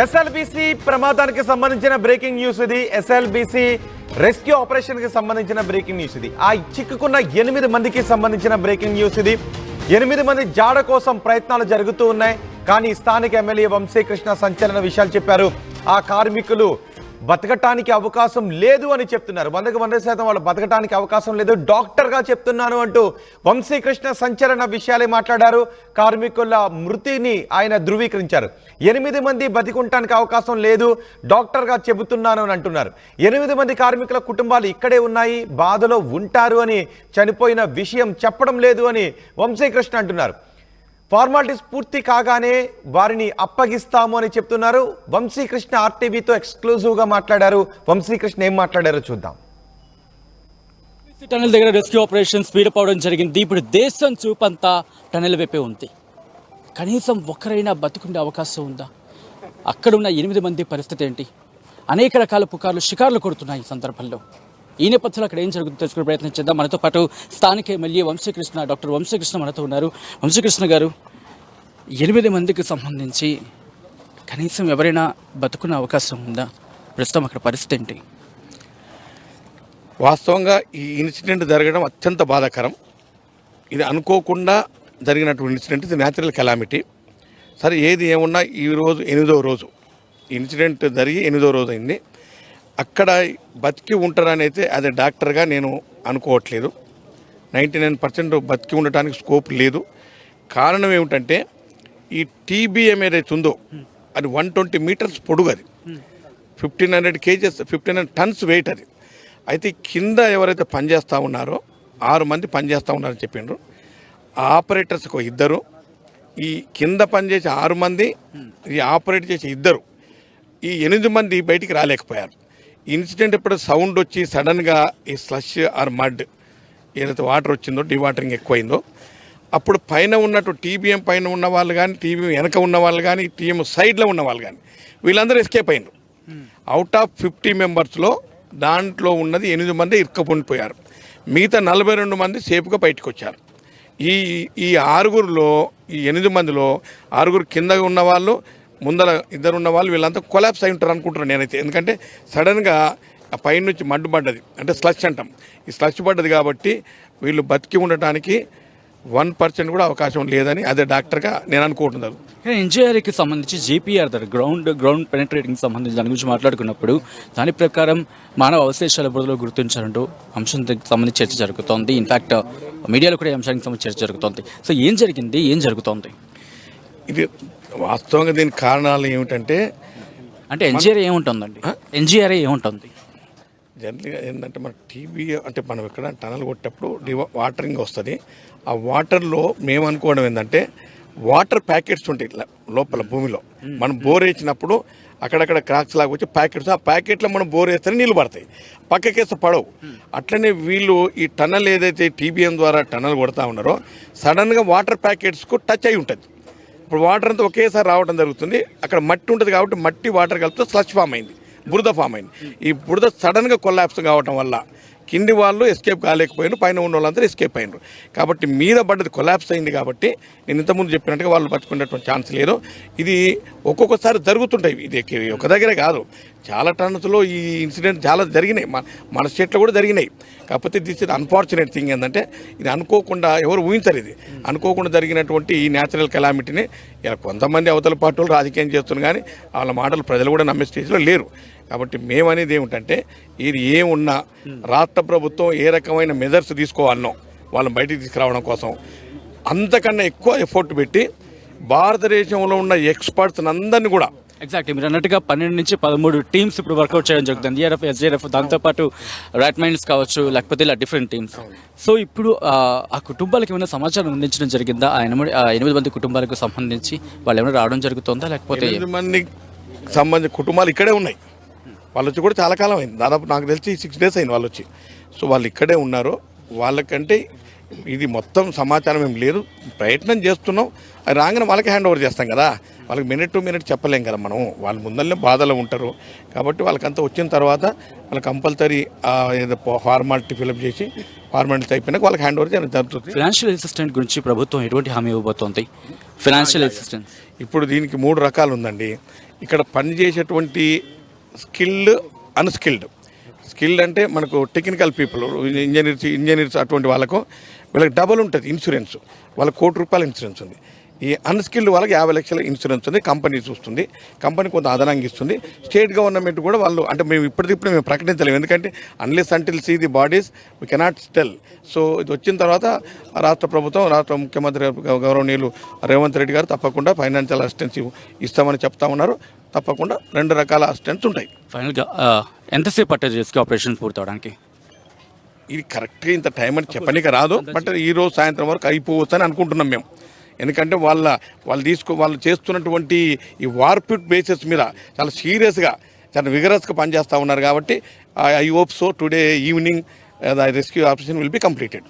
SLBC ప్రమాదానికి సంబంధించిన breaking news ఇది. ఎస్ఎల్బిసి రెస్క్యూ ఆపరేషన్ కి సంబంధించిన బ్రేకింగ్ న్యూస్ ఇది. ఆ చిక్కుకున్న 8 మందికి సంబంధించిన బ్రేకింగ్ న్యూస్ ఇది. 8 మంది జాడ కోసం ప్రయత్నాలు జరుగుతూ ఉన్నాయి. కానీ స్థానిక ఎమ్మెల్యే వంశీకృష్ణ సంచలన విషయాలు చెప్పారు. ఆ కార్మికులు బతకటానికి అవకాశం లేదు అని చెప్తున్నారు. 100% వాళ్ళు బతకటానికి అవకాశం లేదు, డాక్టర్గా చెప్తున్నాను అంటూ వంశీకృష్ణ సంచలన విషయాలే మాట్లాడారు. కార్మికుల మృతిని ఆయన ధృవీకరించారు. 8 మంది బతికుంటానికి అవకాశం లేదు, డాక్టర్గా చెబుతున్నాను అని అంటున్నారు. 8 మంది కార్మికుల కుటుంబాలు ఇక్కడే ఉన్నాయి, బాధలో ఉంటారు అని చనిపోయిన విషయం చెప్పడం లేదు అని వంశీకృష్ణ అంటున్నారు. ఫార్మాలిటీస్ పూర్తి కాగానే వారిని అప్పగిస్తాము అని చెప్తున్నారు. వంశీకృష్ణ ఆర్టీవీతో ఎక్స్క్లూజివ్గా మాట్లాడారు. వంశీకృష్ణ ఏం మాట్లాడారో చూద్దాం. టనల్ దగ్గర రెస్క్యూ ఆపరేషన్ స్పీడప్ అవడం జరిగింది. ఇప్పుడు దేశం చూపంతా టనల్ వైపే ఉంది. కనీసం ఒక్కరైనా బతుకుండే అవకాశం ఉందా? అక్కడున్న 8 మంది పరిస్థితి ఏంటి? అనేక రకాల పుకార్లు షికార్లు కొడుతున్నాయి ఈ సందర్భంలో. ఈ నేపథ్యంలో అక్కడ ఏం జరుగుతుందో తెలుసుకునే ప్రయత్నం చేద్దాం. మనతో పాటు స్థానిక ఎమ్మెల్యే వంశీకృష్ణ, డాక్టర్ వంశీకృష్ణ మనతో ఉన్నారు. వంశీకృష్ణ గారు, 8 మందికి సంబంధించి కనీసం ఎవరైనా బతుకునే అవకాశం ఉందా? ప్రస్తుతం అక్కడ పరిస్థితి ఏంటి? వాస్తవంగా ఈ ఇన్సిడెంట్ జరగడం అత్యంత బాధాకరం. ఇది అనుకోకుండా జరిగినటువంటి ఇన్సిడెంట్. ఇది న్యాచురల్ కెలామిటీ. సరే, ఏది ఏమున్నా ఈరోజు 8వ రోజు ఇన్సిడెంట్ జరిగి 8వ రోజు అయింది. అక్కడ బతికి ఉంటారని అయితే అది డాక్టర్గా నేను అనుకోవట్లేదు. 99% బతికి ఉండటానికి స్కోప్ లేదు. కారణం ఏమిటంటే ఈ టీబీఎం ఏదైతే ఉందో అది 120 మీటర్స్ పొడుగు, అది 1500 కేజెస్, 1500 టన్స్ వెయిట్ అది. అయితే కింద ఎవరైతే పనిచేస్తూ ఉన్నారో 6 మంది పనిచేస్తూ ఉన్నారని చెప్పిండ్రు. ఆపరేటర్స్ ఒక 2, ఈ కింద పనిచేసే 6 మంది, ఈ ఆపరేట్ చేసే 2, ఈ 8 మంది బయటికి రాలేకపోయారు. ఇన్సిడెంట్ ఎప్పుడు సౌండ్ వచ్చి సడన్గా ఈ స్లష్ ఆర్ మడ్ ఏదైతే వాటర్ వచ్చిందో, డివాటరింగ్ ఎక్కువైందో, అప్పుడు పైన ఉన్నట్టు టీబీఎం పైన ఉన్న వాళ్ళు కానీ, టీబీఎం వెనక ఉన్న వాళ్ళు కానీ, టీఎం సైడ్లో ఉన్న వాళ్ళు కానీ వీళ్ళందరూ ఎస్కేప్ అయినారు. అవుట్ ఆఫ్ 50 మెంబర్స్లో దాంట్లో ఉన్నది 8 మంది ఇరుక్కుపోయారు. మిగతా 42 మంది సేఫ్గా బయటకు వచ్చారు. ఈ 6గురిలో, ఈ 8 మందిలో 6గురు కింద ఉన్నవాళ్ళు, ముందర 2 ఉన్న వాళ్ళు, వీళ్ళంతా కొలాప్స్ అయి ఉంటారు అనుకుంటున్నాను నేనైతే. ఎందుకంటే సడన్గా ఆ పైన నుంచి మడ్డు పడ్డది, అంటే స్లష్ అంటాం, ఈ స్లష్ పడ్డది కాబట్టి వీళ్ళు బతికి ఉండటానికి 1% కూడా అవకాశం లేదని అదే డాక్టర్గా నేను అనుకుంటున్నాను. ఎన్జీఆర్కి సంబంధించి జీపీఆర్ గ్రౌండ్ పెనట్రేటింగ్ సంబంధించి దాని గురించి మాట్లాడుకున్నప్పుడు దాని ప్రకారం మానవ అవశేషాల బురదలో గుర్తించాలంటూ అంశానికి సంబంధించి చర్చ జరుగుతోంది. ఇన్ఫాక్ట్ మీడియాలో కూడా ఈ అంశానికి సంబంధించి చర్చ జరుగుతోంది. సో ఏం జరిగింది, ఏం జరుగుతోంది? ఇది వాస్తవంగా దీనికి కారణాలు ఏమిటంటే, అంటే ఎన్జీఆర్ ఏముంటుందండి? ఎన్జీఆర్ ఏముంటుంది జనరల్గా ఏంటంటే మన టీబీ అంటే మనం ఇక్కడ టనల్ కొట్టేటప్పుడు వాటరింగ్ వస్తుంది. ఆ వాటర్లో మేము అనుకోవడం ఏంటంటే వాటర్ ప్యాకెట్స్ ఉంటాయి లోపల భూమిలో. మనం బోర్ వేసినప్పుడు అక్కడక్కడ క్రాక్స్ లాగా వచ్చి ప్యాకెట్స్, ఆ ప్యాకెట్లో మనం బోర్ వేస్తేనే నీళ్ళు పడతాయి, పక్కకేస్తే పడవు. అట్లనే వీళ్ళు ఈ టనల్ ఏదైతే టీబీఎం ద్వారా టనల్ కొడతా ఉన్నారో సడన్గా వాటర్ ప్యాకెట్స్కు టచ్ అయి ఉంటుంది. ఇప్పుడు వాటర్ అంతా ఒకేసారి రావడం జరుగుతుంది. అక్కడ మట్టి ఉంటుంది కాబట్టి మట్టి వాటర్ కలిపితే స్లష్ ఫామ్ అయింది, బురద ఫామ్ అయింది. ఈ బురద సడన్గా కొలాప్స్ కావటం వల్ల కింది వాళ్ళు ఎస్కేప్ కాలేకపోయినారు, పైన ఉన్న వాళ్ళందరూ ఎస్కేప్ అయినారు. కాబట్టి మీద పడ్డది కొలాప్స్ అయింది. కాబట్టి నేను ఇంతకుముందు చెప్పినట్టుగా వాళ్ళు బతుకునేటువంటి ఛాన్స్ లేదు. ఇది ఒక్కొక్కసారి జరుగుతుంటాయి. ఇది ఒక దగ్గరే కాదు, చాలా టన్నులో ఈ ఇన్సిడెంట్ చాలా జరిగినాయి, మన స్టేట్లో కూడా జరిగినాయి. కాకపోతే దిస్ ఇస్ అన్ఫార్చునేట్ థింగ్ ఏంటంటే ఇది అనుకోకుండా ఎవరు ఊహించరు. ఇది అనుకోకుండా జరిగినటువంటి ఈ న్యాచురల్ కెలామిటీని కొంతమంది అవతల పార్టీలు రాజకీయం చేస్తున్నారు, కానీ వాళ్ళ మాటలు ప్రజలు కూడా నమ్మే స్టేజ్లో లేరు. కాబట్టి మేమనేది ఏమిటంటే ఇది ఏమున్నా రాష్ట్ర ప్రభుత్వం ఏ రకమైన మెజర్స్ తీసుకోవాలనో వాళ్ళని బయటికి తీసుకురావడం కోసం అంతకన్నా ఎక్కువ ఎఫర్ట్ పెట్టి భారతదేశంలో ఉన్న ఎక్స్పర్ట్స్ అందరినీ కూడా ఎగ్జాక్ట్లీ మీరు అన్నట్టుగా 12 నుంచి 13 టీమ్స్ ఇప్పుడు వర్కౌట్ చేయడం జరుగుతుంది. ఎన్డీఆర్ఎఫ్, ఎస్డీఆర్ఎఫ్, దాంతోపాటు రైట్ మైండ్స్ కావచ్చు, లేకపోతే ఇలా డిఫరెంట్ టీమ్స్. సో ఇప్పుడు ఆ కుటుంబాలకు ఏమైనా సమాచారం అందించడం జరిగిందా? ఆ 8 మంది కుటుంబాలకు సంబంధించి వాళ్ళు ఏమైనా రావడం జరుగుతుందా? లేకపోతే 8 మందికి సంబంధించిన కుటుంబాలు ఇక్కడే ఉన్నాయి. వాళ్ళు వచ్చి కూడా చాలా కాలం అయింది, దాదాపు నాకు తెలిసి 6 days అయింది వాళ్ళు వచ్చి. సో వాళ్ళు ఇక్కడే ఉన్నారు. వాళ్ళకంటే ఇది మొత్తం సమాచారం ఏం లేదు, ప్రయత్నం చేస్తున్నాం. అది రాగానే వాళ్ళకి హ్యాండ్ ఓవర్ చేస్తాం కదా. వాళ్ళకి మినిట్ టు మినిట్ చెప్పలేం కదా మనం, వాళ్ళు ముందరనే బాధలో ఉంటారు. కాబట్టి వాళ్ళకంతా వచ్చిన తర్వాత వాళ్ళకి కంపల్సరీ ఏదో ఫార్మాలిటీ ఫిలప్ చేసి ఫార్మాలిటీస్ అయిపోయినాక వాళ్ళకి హ్యాండ్ ఓవర్ చేయడం జరుగుతుంది. ఫైనాన్షియల్ అసిస్టెంట్ గురించి ప్రభుత్వం ఎటువంటి హామీ ఇవ్వబోతోంది? ఫైనాన్షియల్ అసిస్టెన్స్ ఇప్పుడు దీనికి 3 రకాలు ఉందండి. ఇక్కడ పనిచేసేటువంటి స్కిల్డ్ అన్స్కిల్డ్. స్కిల్డ్ అంటే మనకు టెక్నికల్ పీపుల్, ఇంజనీర్స్ అటువంటి వీళ్ళకి డబుల్ ఉంటుంది ఇన్సూరెన్స్. వాళ్ళకి ₹1,00,000 ఇన్సూరెన్స్ ఉంది. ఈ అన్స్కిల్డ్ వాళ్ళకి 50 లక్షల ఇన్సూరెన్స్ ఉంది. కంపెనీ చూస్తుంది, కంపెనీ కొంత అదనంగా ఇస్తుంది. స్టేట్ గవర్నమెంట్ కూడా వాళ్ళు అంటే మేము ఇప్పటికిప్పుడు మేము ప్రకటించలేము, ఎందుకంటే unless until see the bodies we cannot tell. So ఇది వచ్చిన తర్వాత రాష్ట్ర ప్రభుత్వం, రాష్ట్ర ముఖ్యమంత్రి గౌరవనీయులు రేవంత్ రెడ్డి గారు తప్పకుండా ఫైనాన్షియల్ అసిస్టెన్స్ ఇస్తామని చెప్తా ఉన్నారు. తప్పకుండా 2 రకాల అసిస్టెన్స్ ఉంటాయి. ఫైనల్గా ఎంతసేపు పట్టేది రెస్క్యూ ఆపరేషన్ పూర్తవడానికి? ఇది కరెక్ట్గా ఇంత టైం అని చెప్పనీకి రాదు, బట్ ఈరోజు సాయంత్రం వరకు అయిపోవచ్చు అని అనుకుంటున్నాం మేము. ఎందుకంటే వాళ్ళు చేస్తున్నటువంటి ఈ వార్పిట్ బేసిస్ మీద చాలా సీరియస్గా చాలా విగరస్గా పనిచేస్తూ ఉన్నారు. కాబట్టి I hope so today evening the rescue operation will be completed.